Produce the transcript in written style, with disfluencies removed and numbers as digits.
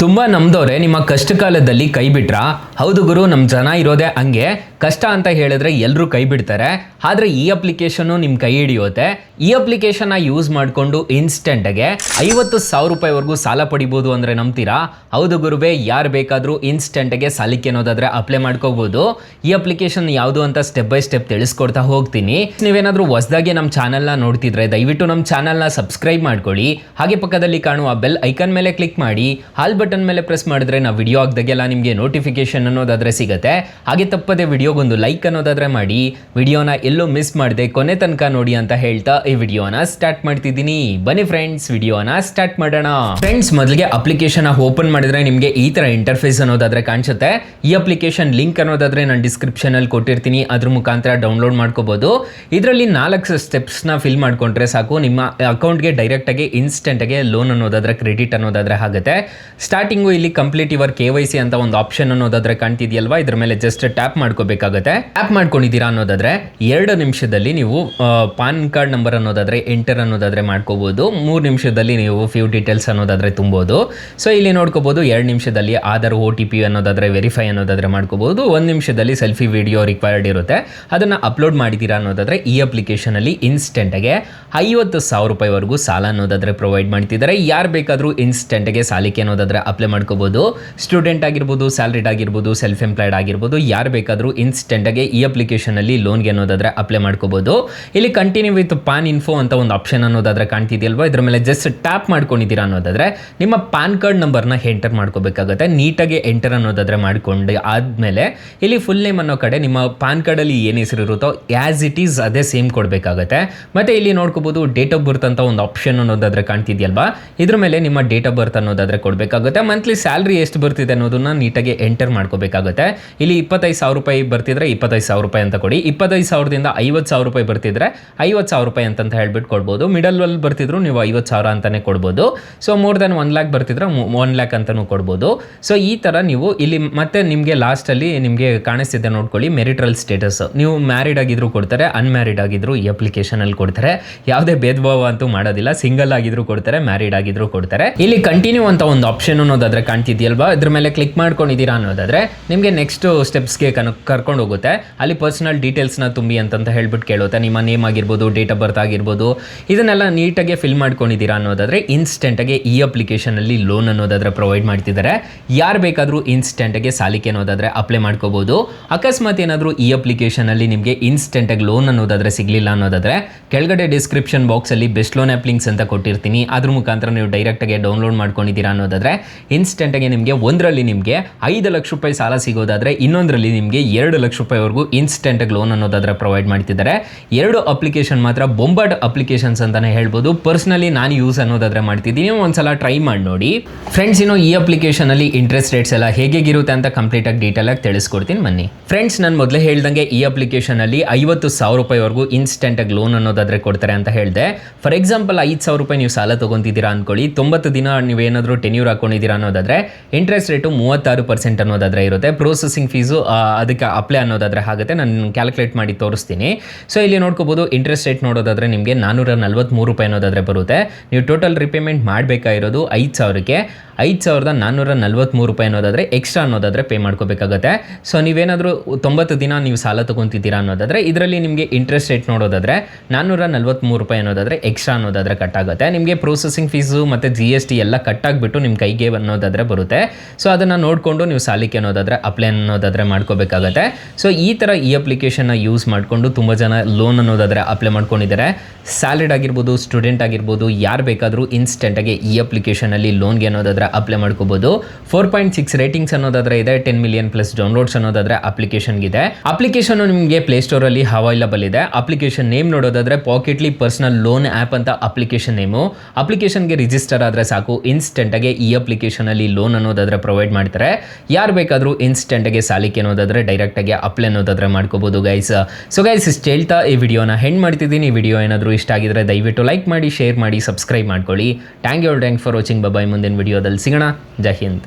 ತುಂಬ ನಮ್ದವ್ರೆ ನಿಮ್ಮ ಕಷ್ಟ ಕಾಲದಲ್ಲಿ ಕೈ ಬಿಟ್ರಾ? ಹೌದು ಗುರು, ನಮ್ಮ ಜನ ಇರೋದೇ ಹಂಗೆ. ಕಷ್ಟ ಅಂತ ಹೇಳಿದ್ರೆ ಎಲ್ಲರೂ ಕೈ ಬಿಡ್ತಾರೆ. ಆದರೆ ಈ ಅಪ್ಲಿಕೇಶನ್ನು ನಿಮ್ಮ ಕೈ ಹಿಡಿಯುತ್ತೆ. ಈ ಅಪ್ಲಿಕೇಶನ್ನ ಯೂಸ್ ಮಾಡಿಕೊಂಡು ಇನ್ಸ್ಟೆಂಟಾಗೆ 50,000 ರೂಪಾಯಿವರೆಗೂ ಸಾಲ ಪಡಿಬೋದು ಅಂದರೆ ನಂಬ್ತೀರಾ? ಹೌದು ಗುರುವೇ, ಯಾರು ಬೇಕಾದರೂ ಇನ್ಸ್ಟೆಂಟಾಗೆ ಸಾಲಕ್ಕೆ ಅನ್ನೋದಾದರೆ ಅಪ್ಲೈ ಮಾಡ್ಕೋಬೋದು. ಈ ಅಪ್ಲಿಕೇಶನ್ ಯಾವುದು ಅಂತ ಸ್ಟೆಪ್ ಬೈ ಸ್ಟೆಪ್ ತಿಳಿಸ್ಕೊಡ್ತಾ ಹೋಗ್ತೀನಿ. ನೀವೇನಾದರೂ ಹೊಸದಾಗಿ ನಮ್ಮ ಚಾನಲ್ನ ನೋಡ್ತಿದ್ರೆ ದಯವಿಟ್ಟು ನಮ್ಮ ಚಾನಲ್ನ ಸಬ್ಸ್ಕ್ರೈಬ್ ಮಾಡ್ಕೊಳ್ಳಿ. ಹಾಗೆ ಪಕ್ಕದಲ್ಲಿ ಕಾಣುವ ಬೆಲ್ ಐಕನ್ ಮೇಲೆ ಕ್ಲಿಕ್ ಮಾಡಿ. ಹಾಲ್ ಬಟನ್ ಮೇಲೆ ಪ್ರೆಸ್ ಮಾಡಿದ್ರೆ ನಾವು ವಿಡಿಯೋ ಹಾಕಿದಾಗೆಲ್ಲ ನಿಮಗೆ ನೋಟಿಫಿಕೇಶನ್ ಅನ್ನೋದಾದರೆ ಸಿಗುತ್ತೆ. ಹಾಗೆ ತಪ್ಪದೆ ವಿಡಿಯೋಗೊಂದು ಲೈಕ್ ಅನ್ನೋದಾದರೆ ಮಾಡಿ. ವಿಡಿಯೋನ ಎಲ್ಲೂ ಮಿಸ್ ಮಾಡದೆ ಕೊನೆ ತನಕ ನೋಡಿ ಅಂತ ಹೇಳ್ತಾ ಈ ವಿಡಿಯೋನ ಸ್ಟಾರ್ಟ್ ಮಾಡ್ತಿದ್ದೀನಿ. ಬನ್ನಿ ಫ್ರೆಂಡ್ಸ್, ವಿಡಿಯೋನ ಸ್ಟಾರ್ಟ್ ಮಾಡೋಣ. ಫ್ರೆಂಡ್ಸ್, ಮೊದಲಿಗೆ ಅಪ್ಲಿಕೇಶನ್ ಓಪನ್ ಮಾಡಿದ್ರೆ ನಿಮಗೆ ಈ ತರ ಇಂಟರ್ಫೇಸ್ ಅನ್ನೋದಾದ್ರೆ ಕಾಣಿಸುತ್ತೆ. ಈ ಅಪ್ಲಿಕೇಶನ್ ಲಿಂಕ್ ಅನ್ನೋದಾದ್ರೆ ನಾನು ಡಿಸ್ಕ್ರಿಪ್ಷನ್ ಅಲ್ಲಿ ಕೊಟ್ಟಿರ್ತೀನಿ, ಅದ್ರ ಮುಖಾಂತರ ಡೌನ್ಲೋಡ್ ಮಾಡ್ಕೋಬಹುದು. ಇದರಲ್ಲಿ 4 ಸ್ಟೆಪ್ಸ್ನ ಫಿಲ್ ಮಾಡ್ಕೊಂಡ್ರೆ ಸಾಕು, ನಿಮ್ಮ ಅಕೌಂಟ್ಗೆ ಡೈರೆಕ್ಟ್ ಆಗಿ ಇನ್ಸ್ಟೆಂಟ್ ಆಗಿ ಲೋನ್ ಅನ್ನೋದಾದ್ರೆ ಕ್ರೆಡಿಟ್ ಅನ್ನೋದಾದ್ರೆ ಆಗುತ್ತೆ. ಸ್ಟಾರ್ಟಿಂಗು ಇಲ್ಲಿ ಕಂಪ್ಲೀಟ್ ಯುವರ್ KYC ಅಂತ ಒಂದು ಆಪ್ಷನ್ ಅನ್ನೋದಾದ್ರೆ ಕಾಣ್ತಿದೆಯಲ್ವಾ, ಇದ್ರ ಮೇಲೆ ಜಸ್ಟ್ ಟ್ಯಾಪ್ ಮಾಡ್ಕೋಬೇಕಾಗುತ್ತೆ. ಟ್ಯಾಪ್ ಮಾಡ್ಕೊಂಡಿದ್ದೀರಾ ಅನ್ನೋದಾದ್ರೆ 2 ನಿಮಿಷದಲ್ಲಿ ನೀವು ಪಾನ್ ಕಾರ್ಡ್ ನಂಬರ್ ಅನ್ನೋದಾದ್ರೆ ಎಂಟರ್ ಅನ್ನೋದಾದ್ರೆ ಮಾಡ್ಕೋಬಹುದು. 3 ನಿಮಿಷದಲ್ಲಿ ನೀವು ಫ್ಯೂ ಡೀಟೇಲ್ಸ್ ಅನ್ನೋದಾದ್ರೆ ತುಂಬೋದು. ಸೊ ಇಲ್ಲಿ ನೋಡ್ಕೋಬಹುದು 2 ನಿಮಿಷದಲ್ಲಿ ಆಧಾರ್ OTP ಅನ್ನೋದಾದ್ರೆ ವೆರಿಫೈ ಅನ್ನೋದಾದ್ರೆ ಮಾಡ್ಕೋಬಹುದು. 1 ನಿಮಿಷದಲ್ಲಿ ಸೆಲ್ಫಿ ವಿಡಿಯೋ ರಿಕ್ವೈರ್ಡ್ ಇರುತ್ತೆ, ಅದನ್ನ ಅಪ್ಲೋಡ್ ಮಾಡಿದ್ದೀರಾ ಅನ್ನೋದಾದ್ರೆ ಈ ಅಪ್ಲಿಕೇಶನ್ ಅಲ್ಲಿ ಇನ್ಸ್ಟೆಂಟ್ ಆಗಿ 50,000 ರೂಪಾಯಿವರೆಗೂ ಸಾಲ ಅನ್ನೋದಾದ್ರೆ ಪ್ರೊವೈಡ್ ಮಾಡ್ತಿದ್ದಾರೆ. ಯಾರು ಬೇಕಾದ್ರೂ ಇನ್ಸ್ಟೆಂಟ್ ಆಗಿ ಸಾಲಕ್ಕೆ ಅನ್ನೋದಾದ್ರೆ ಅಪ್ಲೈ ಮಾಡ್ಕೋಬಹುದು. ಸ್ಟೂಡೆಂಟ್ ಆಗಿರ್ಬೋದು, ಸ್ಯಾಲರಿಡ್ ಆಗಿರ್ಬೋದು, ಸೆಲ್ಫ್ ಎಂಪ್ಲಾಯ್ಡ್ ಆಗಿರ್ಬೋದು, ಯಾರು ಬೇಕಾದ್ರೂ ಇನ್ಸ್ಟೆಂಟ್ ಆಗಿ ಈ ಅಪ್ಲಿಕೇಶನ್ ಅಲ್ಲಿ ಲೋನ್ಗೆ ಅನ್ನೋದಾದ್ರೆ ಅಪ್ಲೈ ಮಾಡ್ಕೋಬಹುದು. ಇಲ್ಲಿ ಕಂಟಿನ್ಯೂ ವಿತ್ ಪಾನ್ ಇನ್ಫೋ ಅಂತ ಒಂದು ಆಪ್ಷನ್ ಅನ್ನೋದಾದ್ರೆ ಕಾಣ್ತಿದೆಯಲ್ವಾ, ಇದ್ರ ಮೇಲೆ ಜಸ್ಟ್ ಟ್ಯಾಪ್ ಮಾಡ್ಕೊಂಡಿದ್ದೀರಾ ಅನ್ನೋದಾದ್ರೆ ನಿಮ್ಮ ಪಾನ್ ಕಾರ್ಡ್ ನಂಬರ್ನ ಎಂಟರ್ ಮಾಡ್ಕೋಬೇಕಾಗುತ್ತೆ. ನೀಟಾಗಿ ಎಂಟರ್ ಅನ್ನೋದಾದ್ರೆ ಮಾಡ್ಕೊಂಡು ಆದ್ಮೇಲೆ ಇಲ್ಲಿ ಫುಲ್ ನೇಮ್ ಅನ್ನೋ ಕಡೆ ನಿಮ್ಮ ಪಾನ್ ಕಾರ್ಡ್ ಅಲ್ಲಿ ಏನ್ ಹೆಸರು ಇರುತ್ತೋ ಆಸ್ ಇಟ್ ಈಸ್ ಅದೇ ಸೇಮ್ ಕೊಡಬೇಕಾಗುತ್ತೆ. ಮತ್ತೆ ಇಲ್ಲಿ ನೋಡ್ಕೋಬಹುದು ಡೇಟ್ ಆಫ್ ಬರ್ತ್ ಅಂತ ಒಂದು ಆಪ್ಷನ್ ಅನ್ನೋದಾದ್ರೆ ಕಾಣ್ತಿದೆಯಲ್ವಾ, ಇದ್ರ ಮೇಲೆ ನಿಮ್ಮ ಡೇಟ್ ಆಫ್ ಬರ್ತ್ ಅನ್ನೋದಾದ್ರೆ ಕೊಡಬೇಕಾಗುತ್ತೆ. ಮಂತ್ಲಿ ಸ್ಯಾಲ್ರಿ ಎಷ್ಟು ಬರ್ತಿದೆ ಅನ್ನೋದನ್ನ ನೀಟಾಗಿ ಎಂಟರ್ ಮಾಡ್ಕೋಬೇಕಾಗುತ್ತೆ. ಇಲ್ಲಿ 25,000 ರೂಪಾಯಿ ಬರ್ತಿದ್ರೆ 25,000 ರೂಪಾಯಿ ಅಂತ ಕೊಡಿ. 25,000ದಿಂದ 50,000 ರೂಪಾಯಿ ಬರ್ತಿದ್ರೆ 50,000 ರೂಪಾಯಿ ಅಂತ ಹೇಳ್ಬಿಟ್ಟು ಕೊಡ್ಬೋದು. ಮಿಡಲ್ ಅಲ್ಲಿ ಬರ್ತಿದ್ರು ನೀವು 50,000 ಅಂತಾನೆ ಕೊಡ್ಬೋದು. So more than 1 lakh ಬರ್ತಿದ್ರೆ 1 lakh ಅಂತಾನು ಕೊಡ್ಬೋದು. ಸೊ ಈ ತರ ನೀವು ಇಲ್ಲಿ ಮತ್ತೆ ನಿಮಗೆ ಲಾಸ್ಟ್ ಅಲ್ಲಿ ನಿಮಗೆ ಕಾಣಿಸ್ತಿದೆ ನೋಡ್ಕೊಳ್ಳಿ, ಮೆರಿಟಲ್ ಸ್ಟೇಟಸ್. ನೀವು ಮ್ಯಾರಿಡ್ ಆಗಿದ್ರು ಕೊಡ್ತಾರೆ, ಅನ್ಮ್ಯಾರಿಡ್ ಆಗಿದ್ರು ಈ ಅಪ್ಲಿಕೇಶನ್ ಅಲ್ಲಿ ಕೊಡ್ತಾರೆ. ಯಾವುದೇ ಭೇದ ಭಾವ ಅಂತೂ ಮಾಡೋದಿಲ್ಲ. ಸಿಂಗಲ್ ಆಗಿದ್ರು ಕೊಡ್ತಾರೆ, ಮ್ಯಾರಿಡ್ ಆಗಿದ್ರು ಕೊಡ್ತಾರೆ. ಇಲ್ಲಿ ಕಂಟಿನ್ಯೂ ಅಂತ ಒಂದು ಆಪ್ಷನ್ ಅನ್ನೋದಾದ್ರೆ ಕಾಣ್ತಿದ್ಯಲ್ವಾ, ಇದ್ರ ಮೇಲೆ ಕ್ಲಿಕ್ ಮಾಡ್ಕೊಂಡಿದ್ದೀರಾ ಅನ್ನೋದಾದ್ರೆ ನಿಮಗೆ ನೆಕ್ಸ್ಟ್ ಸ್ಟೆಪ್ಸ್ಗೆ ಕರ್ಕೊಂಡು ಹೋಗುತ್ತೆ. ಅಲ್ಲಿ ಪರ್ಸನಲ್ ಡೀಟೇಲ್ಸ್ನ ತುಂಬಿ ಅಂತ ಹೇಳ್ಬಿಟ್ಟು ಕೇಳುತ್ತೆ. ನಿಮ್ಮ ನೇಮ್ ಆಗಿರ್ಬೋದು, ಡೇಟ್ ಆಫ್ ಬರ್ತ್ ಆಗಿರ್ಬೋದು, ಇದನ್ನೆಲ್ಲ ನೀಟಾಗಿ ಫಿಲ್ ಮಾಡ್ಕೊಂಡಿದ್ದೀರಾ ಅನ್ನೋದಾದ್ರೆ ಇನ್ಸ್ಟೆಂಟ್ ಆಗಿ ಈ ಅಪ್ಲಿಕೇಶನ್ ಅಲ್ಲಿ ಲೋನ್ ಅನ್ನೋದಾದ್ರೆ ಪ್ರೊವೈಡ್ ಮಾಡ್ತಿದ್ದಾರೆ. ಯಾರು ಬೇಕಾದ್ರೂ ಇನ್ಸ್ಟೆಂಟ್ ಆಗಿ ಸಾಲಕ್ಕೆ ಅನ್ನೋದಾದ್ರೆ ಅಪ್ಲೈ ಮಾಡ್ಕೋಬಹುದು. ಅಕಸ್ಮಾತ್ ಏನಾದರೂ ಈ ಅಪ್ಲಿಕೇಶನ್ ಅಲ್ಲಿ ನಿಮಗೆ ಇನ್ಸ್ಟೆಂಟ್ ಆಗಿ ಲೋನ್ ಅನ್ನೋದಾದ್ರೆ ಸಿಗ್ಲಿಲ್ಲ ಅನ್ನೋದಾದ್ರೆ ಕೆಳಗಡೆ ಡಿಸ್ಕ್ರಿಪ್ಷನ್ ಬಾಕ್ಸ್ ಅಲ್ಲಿ ಬೆಸ್ಟ್ ಲೋನ್ ಆ್ಯಪ್ ಲಿಂಕ್ಸ್ ಅಂತ ಕೊಟ್ಟಿರ್ತೀನಿ, ಅದ್ರ ಮುಖಾಂತರ ನೀವು ಡೈರೆಕ್ಟ್ ಆಗಿ ಡೌನ್ಲೋಡ್ ಮಾಡ್ಕೊಂಡಿದ್ದೀರಾ ಅನ್ನೋದಾದ್ರೆ ಇನ್ಸ್ಟೆಂಟ್ ಆಗಿ ನಿಮಗೆ ಒಂದರಲ್ಲಿ ನಿಮಗೆ 5 ಲಕ್ಷ ರೂಪಾಯಿ ಸಾಲ ಸಿಗೋದಾದ್ರೆ ಇನ್ನೊಂದರಲ್ಲಿ ನಿಮಗೆ 2 ಲಕ್ಷ ರೂಪಾಯಿವರೆಗೂ ಇನ್ಸ್ಟೆಂಟ್ ಆಗಿ ಲೋನ್ ಅನ್ನೋದಾದ್ರೆ ಪ್ರೊವೈಡ್ ಮಾಡ್ತಿದ್ದಾರೆ. 2 ಅಪ್ಲಿಕೇಶನ್ ಮಾತ್ರ ಬೊಂಬಾಟ್ ಅಪ್ಲಿಕೇಶನ್ಸ್ ಅಂತಾನೆ ಹೇಳ್ಬೋದು. ಪರ್ಸನಲಿ ನಾನು ಯೂಸ್ ಅನ್ನೋದಾದ್ರೆ ಮಾಡ್ತಿದ್ದೀನಿ, ಒಂದ್ಸಲ ಟ್ರೈ ಮಾಡಿ ನೋಡಿ ಫ್ರೆಂಡ್ಸ್. ಇನ್ನು ಈ ಅಪ್ಲಿಕೇಶನ್ ಅಲ್ಲಿ ಇಂಟ್ರೆಸ್ಟ್ ರೇಟ್ಸ್ ಎಲ್ಲ ಹೇಗಿರುತ್ತೆ ಅಂತ ಕಂಪ್ಲೀಟ್ ಆಗಿ ಡೀಟೇಲ್ ಆಗಿ ತಿಳಿಸ್ಕೊಡ್ತೀನಿ ಬನ್ನಿ. ಫ್ರೆಂಡ್ಸ್, ನಾನು ಮೊದಲೇ ಹೇಳ್ದಂಗೆ ಈ ಅಪ್ಲಿಕೇಶನ್ ಅಲ್ಲಿ 50,000 ರೂಪಾಯಿವರೆಗೂ ಇನ್ಸ್ಟೆಂಟ್ ಆಗಿ ಲೋನ್ ಅನ್ನೋದಾದ್ರೆ ಕೊಡ್ತಾರೆ ಅಂತ ಹೇಳಿದೆ. ಫಾರ್ ಎಕ್ಸಾಂಪಲ್ 5,000 ರೂಪಾಯಿ ನೀವು ಸಾಲ ತಗೊಂತಿದ್ದೀರಾ ಅನ್ಕೊಳ್ಳಿ, 90 ದಿನ ನೀವೇನಾದರೂ ಟೆನ್ಯೂರ್ ಹಾಕೊಂಡಿದ್ದೀರಾ ಅನ್ನೋದಾದ್ರೆ ಇಂಟ್ರೆಸ್ಟ್ ರೇಟು 36% ಅನ್ನೋದಾದ್ರೆ ಇರುತ್ತೆ. ಪ್ರೊಸೆಸಿಂಗ್ ಫೀಸು ಅದಕ್ಕೆ ಅಪ್ಲೈ ಅನ್ನೋದಾದ್ರೆ ಆಗುತ್ತೆ. ನಾನು ಕ್ಯಾಲ್ಕುಲೇಟ್ ಮಾಡಿ ತೋರಿಸ್ತೀನಿ. ಸೊ ಇಲ್ಲಿ ನೋಡ್ಕೋಬಹುದು ಇಂಟ್ರೆಸ್ಟ್ ರೇಟ್ ನೋಡೋದಾದ್ರೆ ನಿಮಗೆ 443 ರೂಪಾಯಿ ಅನ್ನೋದಾದ್ರೆ ಬರುತ್ತೆ. ನೀವು ಟೋಟಲ್ ರಿಪೇಮೆಂಟ್ ಮಾಡಬೇಕಾಗಿರೋದು 5,000ಕ್ಕೆ 5,443 ರೂಪಾಯಿ ಅನ್ನೋದಾದ್ರೆ ಎಕ್ಸ್ಟ್ರಾ ಅನ್ನೋದಾದ್ರೆ ಪೇ ಮಾಡ್ಕೋಬೇಕಾಗುತ್ತೆ. ಸೊ ನೀವೇನಾದರೂ 90 ದಿನ ನೀವು ಸಾಲ ತಗೊಂತಿದ್ದೀರಾ ಅನ್ನೋದಾದ್ರೆ ಇದರಲ್ಲಿ ನಿಮಗೆ ಇಂಟ್ರೆಸ್ಟ್ ರೇಟ್ ನೋಡೋದಾದ್ರೆ 443 ರೂಪಾಯಿ ಅನ್ನೋದಾದ್ರೆ ಎಕ್ಸ್ಟ್ರಾ ಅನ್ನೋದಾದ್ರೆ ಕಟ್ ಆಗುತ್ತೆ. ನಿಮಗೆ ಪ್ರೊಸೆಸಿಂಗ್ ಫೀಸು ಮತ್ತು GST ಎಲ್ಲ ಕಟ್ ಆಗಿಬಿಟ್ಟು ನಿಮ್ಮ ಕೈಗೆ ಅನ್ನೋದಾದ್ರೆ ಬರುತ್ತೆ. ಸೊ ಅದನ್ನು ನೋಡಿಕೊಂಡು ನೀವು ಸಾಲಕ್ಕೆ ಅನ್ನೋದಾದ್ರೆ ಅಪ್ಲೈ ಅನ್ನೋದಾದ್ರೆ ಮಾಡ್ಕೋಬೇಕಾಗತ್ತೆ. ಸೊ ಈ ಥರ ಈ ಅಪ್ಲಿಕೇಶನ್ನ ಯೂಸ್ ಮಾಡಿಕೊಂಡು ತುಂಬ ಜನ ಲೋನ್ ಅನ್ನೋದಾದ್ರೆ ಅಪ್ಲೈ ಮಾಡ್ಕೊಂಡಿದ್ದಾರೆ. ಸ್ಯಾಲರಿಡ್ ಆಗಿರ್ಬೋದು, ಸ್ಟೂಡೆಂಟ್ ಆಗಿರ್ಬೋದು, ಯಾರು ಬೇಕಾದರೂ ಇನ್ಸ್ಟೆಂಟಾಗಿ ಈ ಅಪ್ಲಿಕೇಶನಲ್ಲಿ ಲೋನ್ಗೆ ಅನ್ನೋದಾದ್ರೆ ಅಪ್ಲೈ ಮಾಡ್ಕೋಬಹುದು. 4.6 ರೇಟಿಂಗ್ಸ್ ಅನ್ನೋದಾದ್ರೆ ಇದೆ. 10 ಮಿಲಿಯನ್ ಪ್ಲಸ್ ಡೌನ್ಲೋಡ್ಸ್ ಅನ್ನೋದಾದ್ರೆ ಅಪ್ಲಿಕೇಶನ್ಗಿದೆ. ಅಪ್ಲಿಕೇಶನ್ ನಿಮಗೆ ಪ್ಲೇಸ್ಟೋರ್ ಅಲ್ಲಿ ಅವೈಲಬಲ್ ಇದೆ. ಅಪ್ಲಿಕೇಶನ್ ನೇಮ್ ನೋಡೋದಾದ್ರೆ ಪಾಕೆಟ್ಲಿ ಪರ್ಸನಲ್ ಲೋನ್ ಆ್ಯಪ್ ಅಂತ ಅಪ್ಲಿಕೇಶನ್ ನೇಮು. ಅಪ್ಲಿಕೇಶನ್ಗೆ ರಿಜಿಸ್ಟರ್ ಆದರೆ ಸಾಕು, ಇನ್ಸ್ಟೆಂಟ್ ಆಗಿ ಈ ಅಪ್ಲಿಕೇಶನ್ ಅಲ್ಲಿ ಲೋನ್ ಅನ್ನೋದಾದ್ರೆ ಪ್ರೊವೈಡ್ ಮಾಡ್ತಾರೆ. ಯಾರು ಬೇಕಾದರೂ ಇನ್ಸ್ಟೆಂಟ್ ಆಗಿ ಸಾಲಕ್ಕೆ ಅನ್ನೋದಾದ್ರೆ ಡೈರೆಕ್ಟ್ ಆಗಿ ಅಪ್ಲೈ ಅನ್ನೋದಾದ್ರೆ ಮಾಡ್ಕೋಬಹುದು ಗೈಸ್. ಸೊ ಗೈಸ್, ಇಷ್ಟು ಹೇಳ್ತಾ ಈ ವಿಡಿಯೋನ ಹೆಂಡ್ ಮಾಡ್ತಿದ್ದೀನಿ. ವಿಡಿಯೋ ಏನಾದರೂ ಇಷ್ಟ ಆಗಿದ್ರೆ ದಯವಿಟ್ಟು ಲೈಕ್ ಮಾಡಿ, ಶೇರ್ ಮಾಡಿ, ಸಬ್ಸ್ಕ್ರೈಬ್ ಮಾಡ್ಕೊಳ್ಳಿ. Thank you for watching. Bye. ಮುಂದಿನ ವಿಡಿಯೋದಲ್ಲಿ ಸಿಗೋಣ. ಜೈ ಹಿಂದ್.